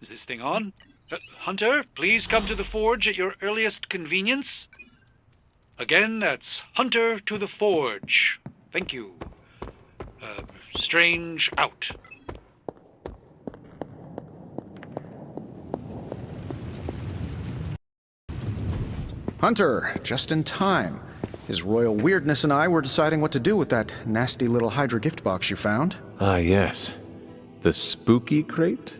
Is this thing on? Hunter, please come to the forge at your earliest convenience. Again, that's Hunter to the forge. Thank you. Strange out. Hunter, just in time. His royal weirdness and I were deciding what to do with that nasty little Hydra gift box you found. Ah, yes. The spooky crate?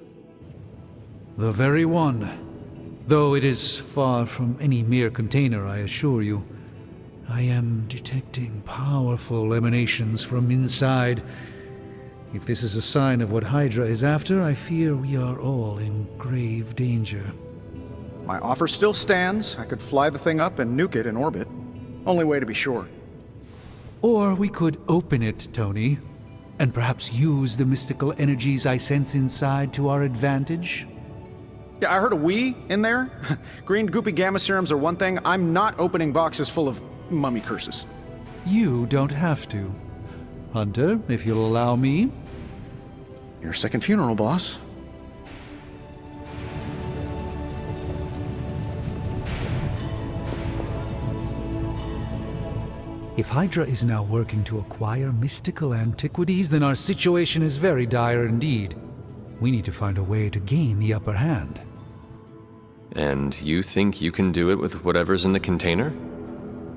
The very one. Though it is far from any mere container, I assure you. I am detecting powerful emanations from inside. If this is a sign of what Hydra is after, I fear we are all in grave danger. My offer still stands. I could fly the thing up and nuke it in orbit. Only way to be sure. Or we could open it, Tony, and perhaps use the mystical energies I sense inside to our advantage. Yeah, I heard a "we" in there. Green goopy gamma serums are one thing. I'm not opening boxes full of mummy curses. You don't have to. Hunter, if you'll allow me. Your second funeral, boss. If Hydra is now working to acquire mystical antiquities, then our situation is very dire indeed. We need to find a way to gain the upper hand. And you think you can do it with whatever's in the container?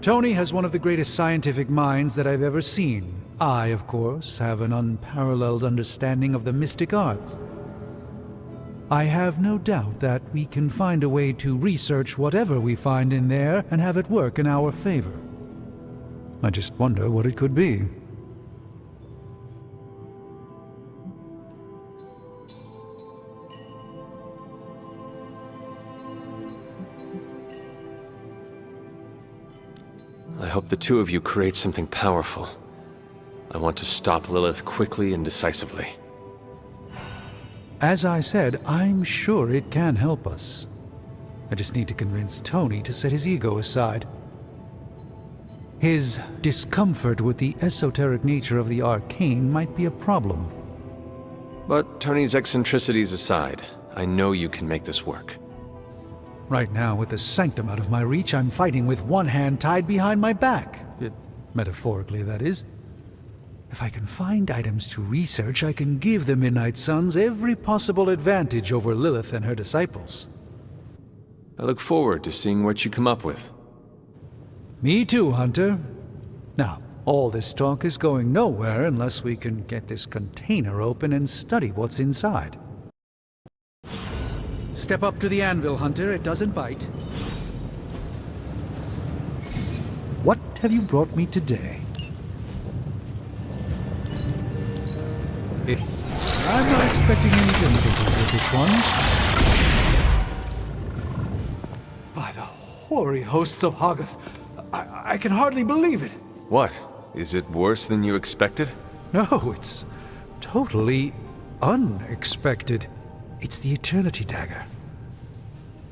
Tony has one of the greatest scientific minds that I've ever seen. I, of course, have an unparalleled understanding of the mystic arts. I have no doubt that we can find a way to research whatever we find in there and have it work in our favor. I just wonder what it could be. I hope the two of you create something powerful. I want to stop Lilith quickly and decisively. As I said, I'm sure it can help us. I just need to convince Tony to set his ego aside. His discomfort with the esoteric nature of the arcane might be a problem. But Tony's eccentricities aside, I know you can make this work. Right now, with the sanctum out of my reach, I'm fighting with one hand tied behind my back. Metaphorically, that is. If I can find items to research, I can give the Midnight Suns every possible advantage over Lilith and her disciples. I look forward to seeing what you come up with. Me too, Hunter. Now, all this talk is going nowhere unless we can get this container open and study what's inside. Step up to the anvil, Hunter. It doesn't bite. What have you brought me today? I'm not expecting any difficulties with this one. By the hoary hosts of Hoggoth, I can hardly believe it. What? Is it worse than you expected? No, it's totally unexpected. It's the Eternity Dagger.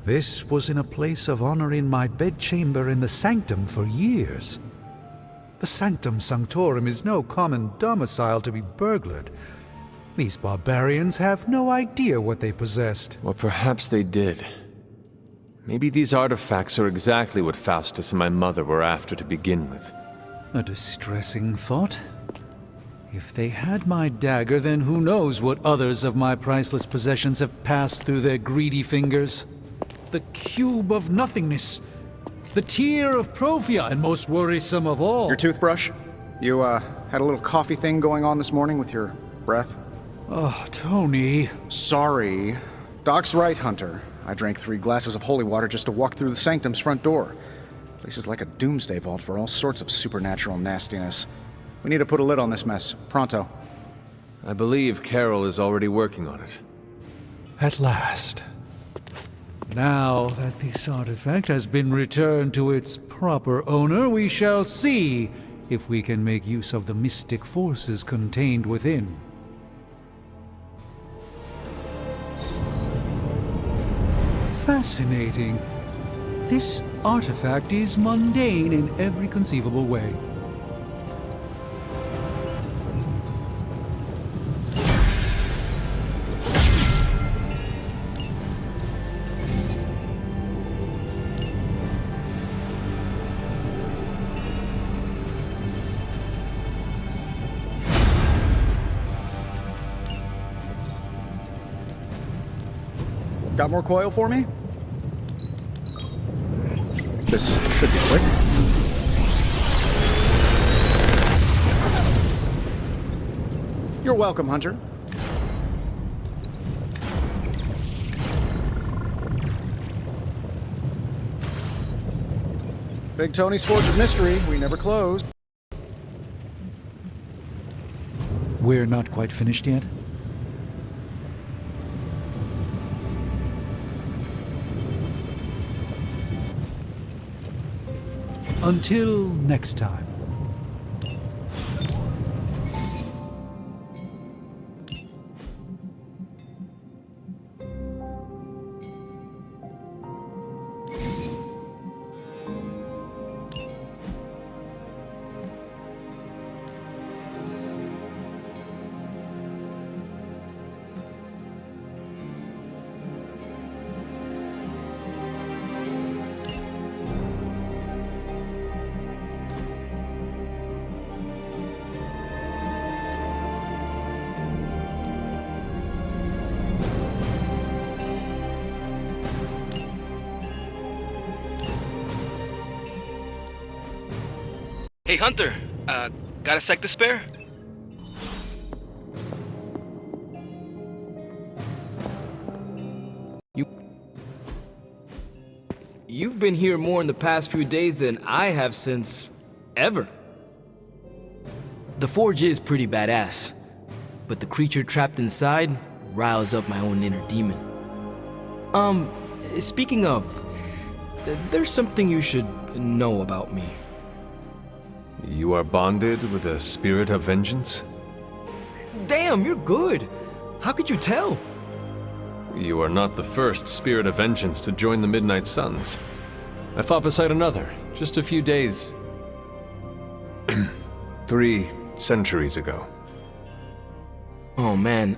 This was in a place of honor in my bedchamber in the Sanctum for years. The Sanctum Sanctorum is no common domicile to be burglared. These barbarians have no idea what they possessed. Or perhaps they did. Maybe these artifacts are exactly what Faustus and my mother were after to begin with. A distressing thought. If they had my dagger, then who knows what others of my priceless possessions have passed through their greedy fingers. The cube of nothingness. The tear of Prophia, and most worrisome of all. Your toothbrush? You, had a little coffee thing going on this morning with your breath? Oh, Tony. Sorry. Doc's right, Hunter. I drank 3 glasses of holy water just to walk through the Sanctum's front door. Place is like a doomsday vault for all sorts of supernatural nastiness. We need to put a lid on this mess. Pronto. I believe Carol is already working on it. At last. Now that this artifact has been returned to its proper owner, we shall see if we can make use of the mystic forces contained within. Fascinating. This artifact is mundane in every conceivable way. Got more coil for me? This should be quick. You're welcome, Hunter. Big Tony's Forge of Mystery. We never closed. We're not quite finished yet. Until next time. Hey, Hunter, got a sec to spare? You've been here more in the past few days than I have since ever. The forge is pretty badass, but the creature trapped inside riles up my own inner demon. Speaking of, there's something you should know about me. You are bonded with a spirit of vengeance? Damn, you're good. How could you tell? You are not the first spirit of vengeance to join the Midnight Suns. I fought beside another, just a few days... 3 centuries ago. Oh man,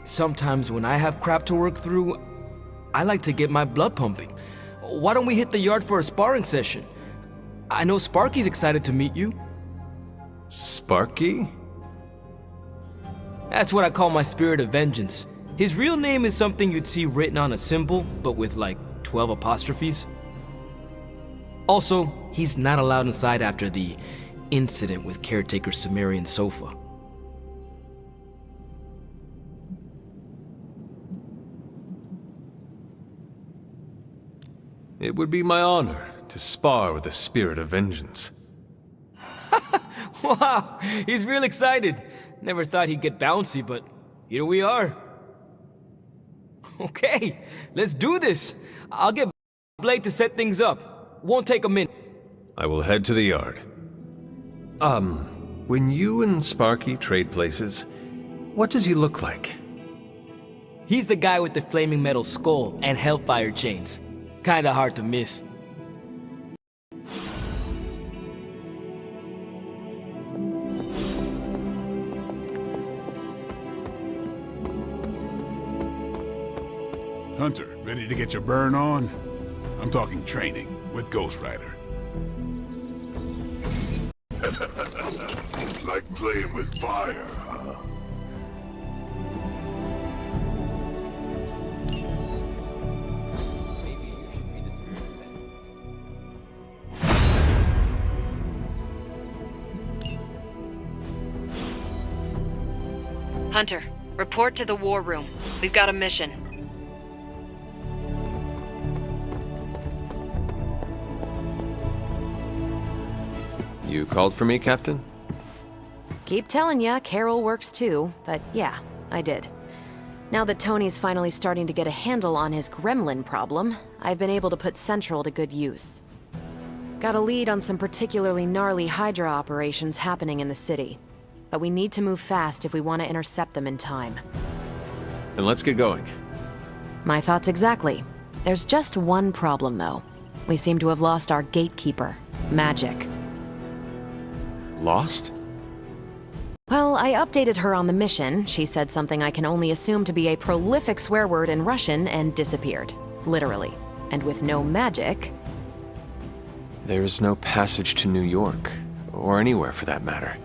sometimes when I have crap to work through, I like to get my blood pumping. Why don't we hit the yard for a sparring session? I know Sparky's excited to meet you. Sparky? That's what I call my spirit of vengeance. His real name is something you'd see written on a symbol, but with like 12 apostrophes. Also, he's not allowed inside after the incident with caretaker Sumerian Sofa. It would be my honor to spar with a spirit of vengeance. Wow, he's real excited. Never thought he'd get bouncy, but here we are. Okay, let's do this. I'll get Blake to set things up. Won't take a minute. I will head to the yard. When you and Sparky trade places, what does he look like? He's the guy with the flaming metal skull and hellfire chains. Kinda hard to miss. Hunter, ready to get your burn on? I'm talking training with Ghost Rider. It's like playing with fire, huh? Maybe you should be the spirit of vengeance. Hunter, report to the war room. We've got a mission. You called for me, Captain? Keep telling ya, Carol works too, but yeah, I did. Now that Tony's finally starting to get a handle on his gremlin problem, I've been able to put Central to good use. Got a lead on some particularly gnarly Hydra operations happening in the city. But we need to move fast if we want to intercept them in time. Then let's get going. My thoughts exactly. There's just one problem, though. We seem to have lost our gatekeeper, Magic. Lost? Well, I updated her on the mission. She said something I can only assume to be a prolific swear word in Russian and disappeared. Literally. And with no magic... There's no passage to New York, or anywhere for that matter.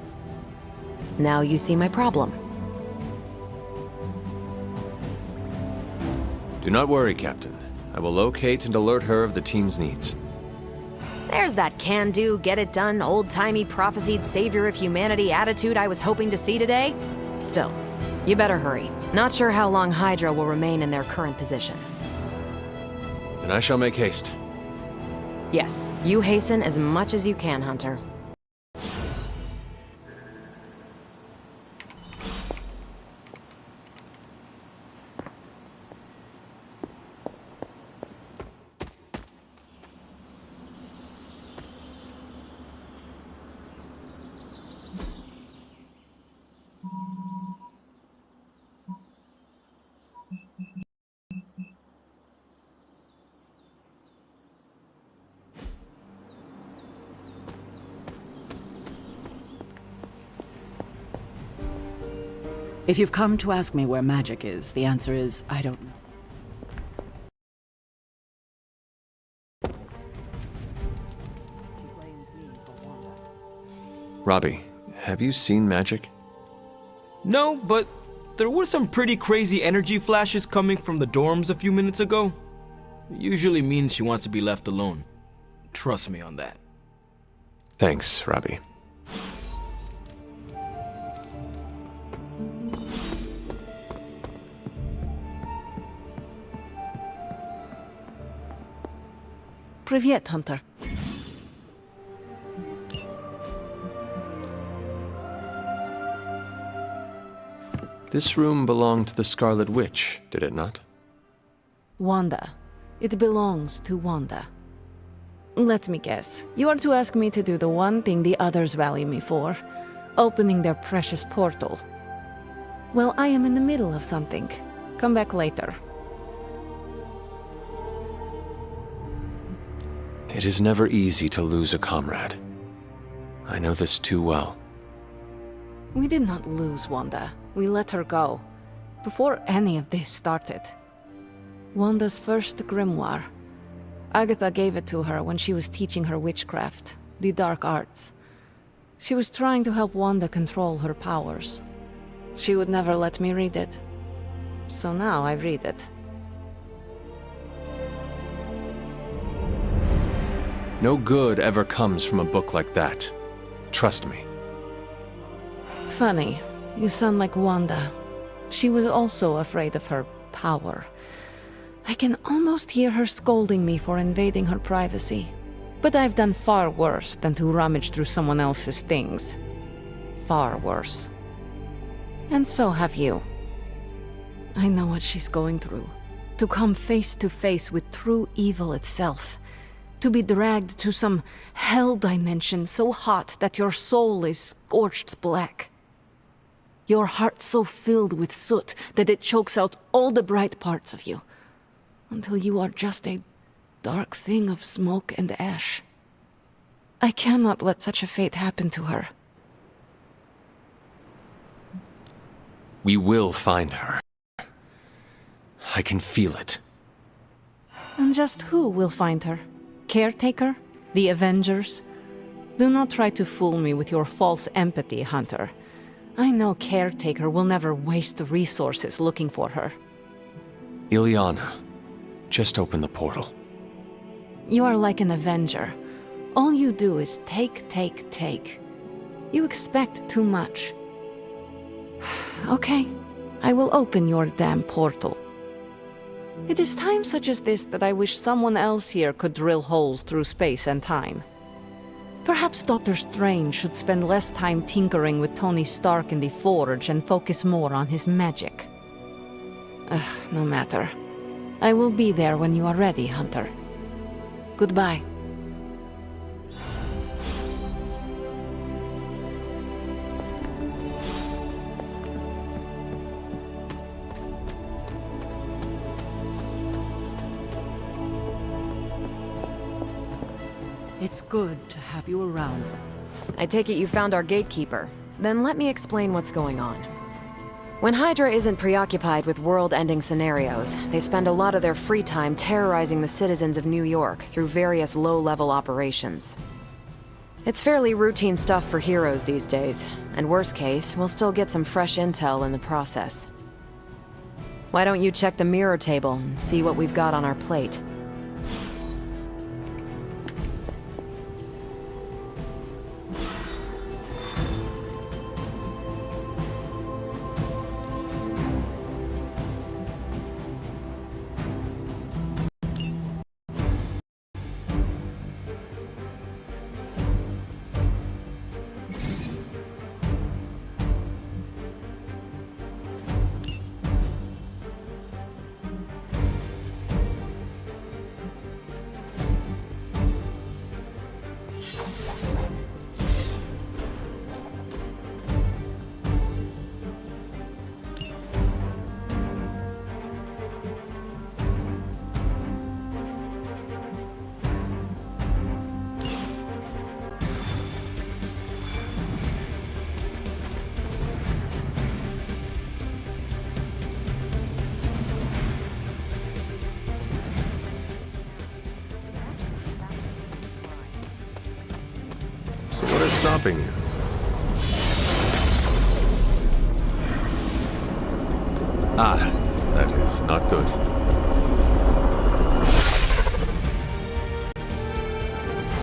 Now you see my problem. Do not worry, Captain. I will locate and alert her of the team's needs. There's that can-do, get-it-done, old-timey prophesied savior of humanity attitude I was hoping to see today. Still, you better hurry. Not sure how long Hydra will remain in their current position. Then I shall make haste. Yes, you hasten as much as you can, Hunter. If you've come to ask me where magic is, the answer is, I don't know. Robbie, have you seen magic? No, but there were some pretty crazy energy flashes coming from the dorms a few minutes ago. It usually means she wants to be left alone. Trust me on that. Thanks, Robbie. Привет, Hunter. This room belonged to the Scarlet Witch, did it not? Wanda. It belongs to Wanda. Let me guess. You are to ask me to do the one thing the others value me for. Opening their precious portal. Well, I am in the middle of something. Come back later. It is never easy to lose a comrade. I know this too well. We did not lose Wanda. We let her go. Before any of this started. Wanda's first grimoire. Agatha gave it to her when she was teaching her witchcraft, the dark arts. She was trying to help Wanda control her powers. She would never let me read it. So now I read it. No good ever comes from a book like that. Trust me. Funny, you sound like Wanda. She was also afraid of her power. I can almost hear her scolding me for invading her privacy. But I've done far worse than to rummage through someone else's things. Far worse. And so have you. I know what she's going through. To come face to face with true evil itself. To be dragged to some hell dimension so hot that your soul is scorched black. Your heart so filled with soot that it chokes out all the bright parts of you. Until you are just a dark thing of smoke and ash. I cannot let such a fate happen to her. We will find her. I can feel it. And just who will find her? Caretaker? The Avengers? Do not try to fool me with your false empathy, Hunter. I know Caretaker will never waste the resources looking for her. Ileana, just open the portal. You are like an Avenger. All you do is take, take, take. You expect too much. Okay, I will open your damn portal. It is times such as this that I wish someone else here could drill holes through space and time. Perhaps Doctor Strange should spend less time tinkering with Tony Stark in the Forge and focus more on his magic. No matter. I will be there when you are ready, Hunter. Goodbye. It's good to have you around. I take it you found our gatekeeper. Then let me explain what's going on. When Hydra isn't preoccupied with world-ending scenarios, they spend a lot of their free time terrorizing the citizens of New York through various low-level operations. It's fairly routine stuff for heroes these days, and worst case, we'll still get some fresh intel in the process. Why don't you check the mirror table and see what we've got on our plate? So what is stopping you? Ah, that is not good.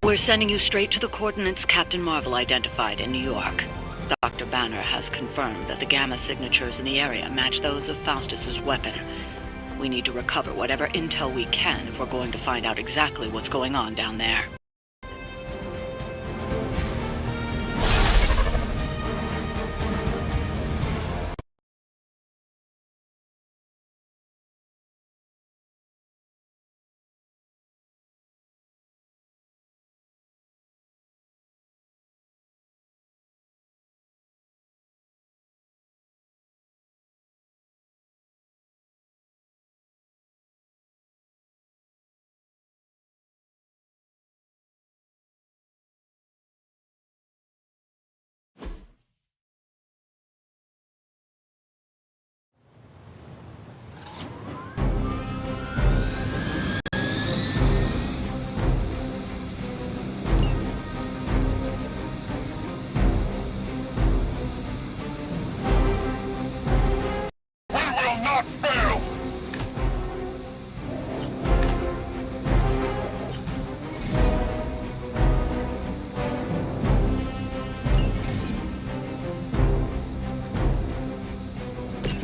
We're sending you straight to the coordinates Captain Marvel identified in New York. Dr. Banner has confirmed that the gamma signatures in the area match those of Faustus's weapon. We need to recover whatever intel we can if we're going to find out exactly what's going on down there.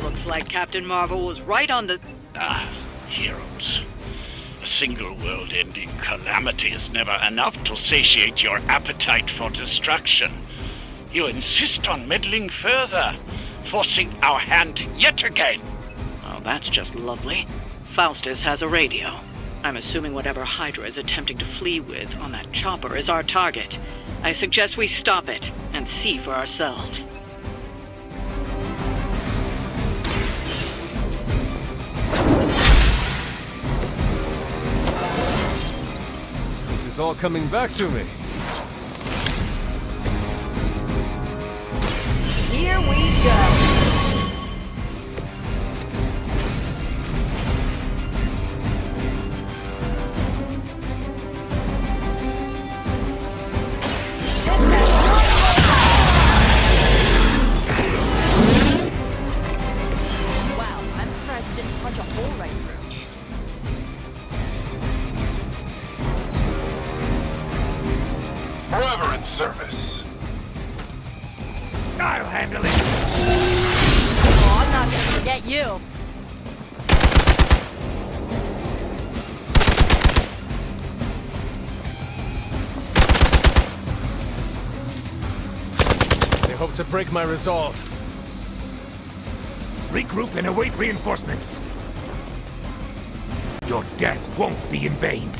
Looks like Captain Marvel was right on the... Heroes. A single world-ending calamity is never enough to satiate your appetite for destruction. You insist on meddling further, forcing our hand yet again. Oh, that's just lovely. Faustus has a radio. I'm assuming whatever Hydra is attempting to flee with on that chopper is our target. I suggest we stop it and see for ourselves. It's all coming back to me. Here we go. Wow, I'm surprised it didn't punch a hole right through. Forever in service. I'll handle it. Oh, I'm not gonna forget you. They hope to break my resolve. Regroup and await reinforcements. Your death won't be in vain.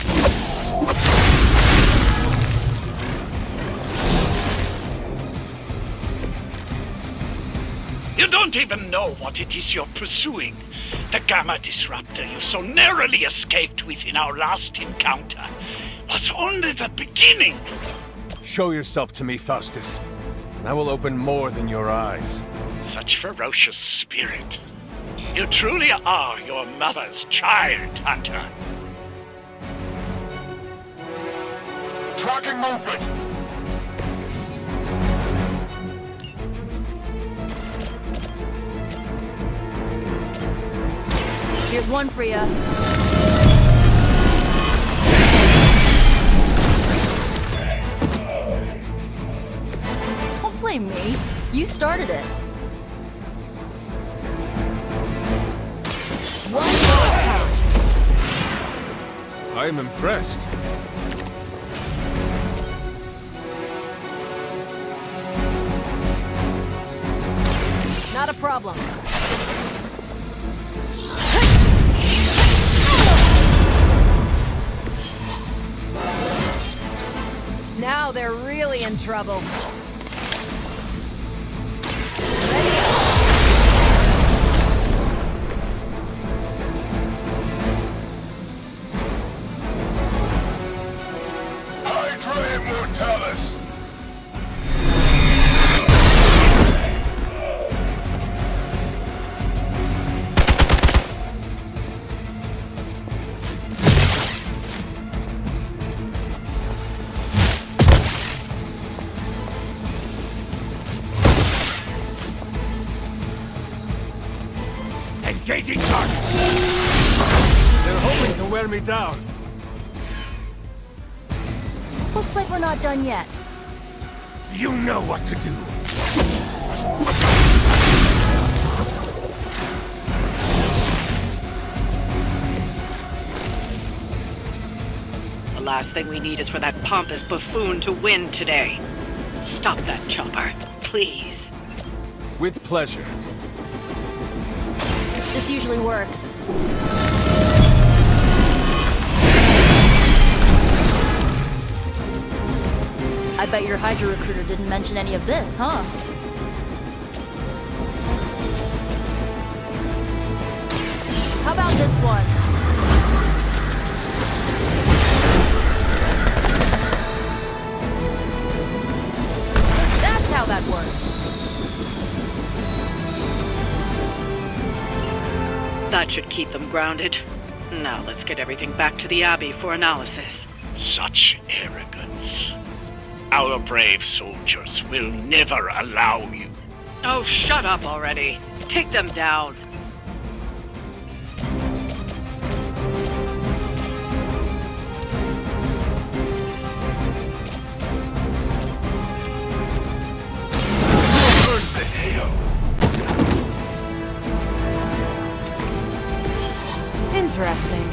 You don't even know what it is you're pursuing. The Gamma Disruptor you so narrowly escaped with in our last encounter was only the beginning. Show yourself to me, Faustus, and I will open more than your eyes. Such ferocious spirit. You truly are your mother's child, Hunter. Tracking movement. Here's one for ya. Don't blame me. You started it. One more time. I am impressed. Not a problem. Now they're really in trouble. Hydra Immortalis! Engaging target! They're hoping to wear me down. Looks like we're not done yet. You know what to do. The last thing we need is for that pompous buffoon to win today. Stop that chopper, please. With pleasure. This usually works. I bet your Hydra recruiter didn't mention any of this, huh? How about this one? So that's how that works. That should keep them grounded. Now let's get everything back to the Abbey for analysis. Such arrogance. Our brave soldiers will never allow you. Oh, shut up already. Take them down. Interesting.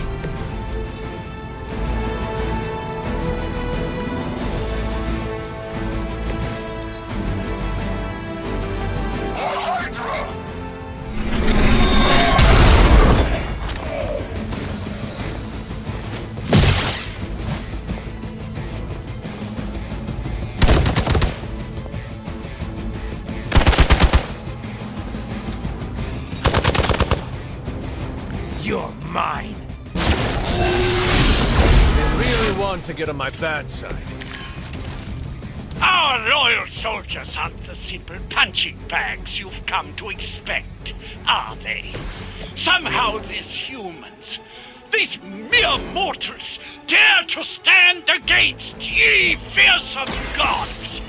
You're mine. They really want to get on my bad side. Our loyal soldiers aren't the simple punching bags you've come to expect, are they? Somehow these humans, these mere mortals, dare to stand against ye fearsome gods!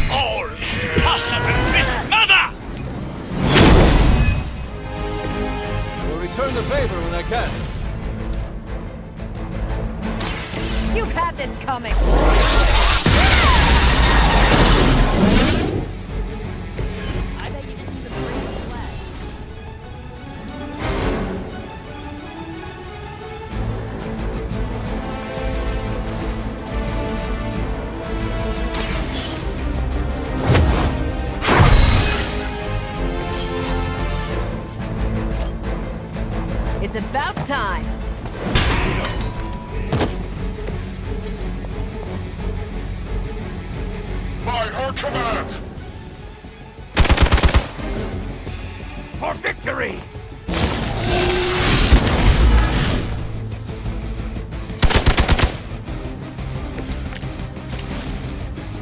All is possible with Mother! I will return the favor when I can. You've had this coming. I bet you didn't even bring the flag. It's about time. By her command! For victory!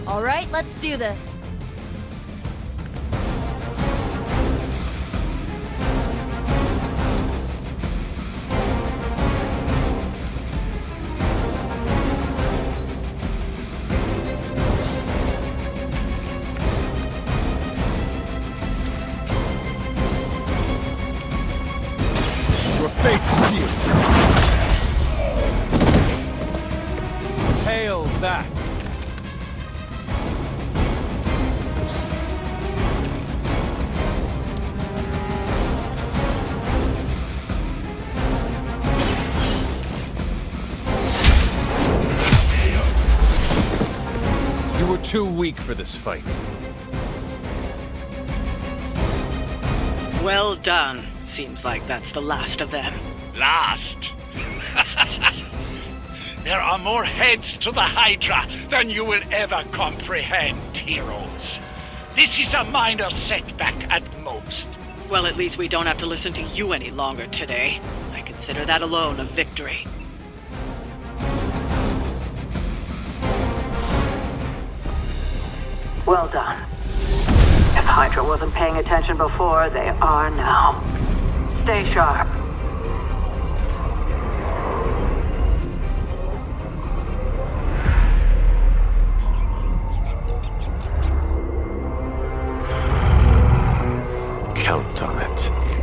All right, let's do this. Your fate weak for this fight. Well done. Seems like that's the last of them. Last? There are more heads to the Hydra than you will ever comprehend, heroes. This is a minor setback at most. Well, at least we don't have to listen to you any longer today. I consider that alone a victory. Well done. If Hydra wasn't paying attention before, they are now. Stay sharp. Count on it.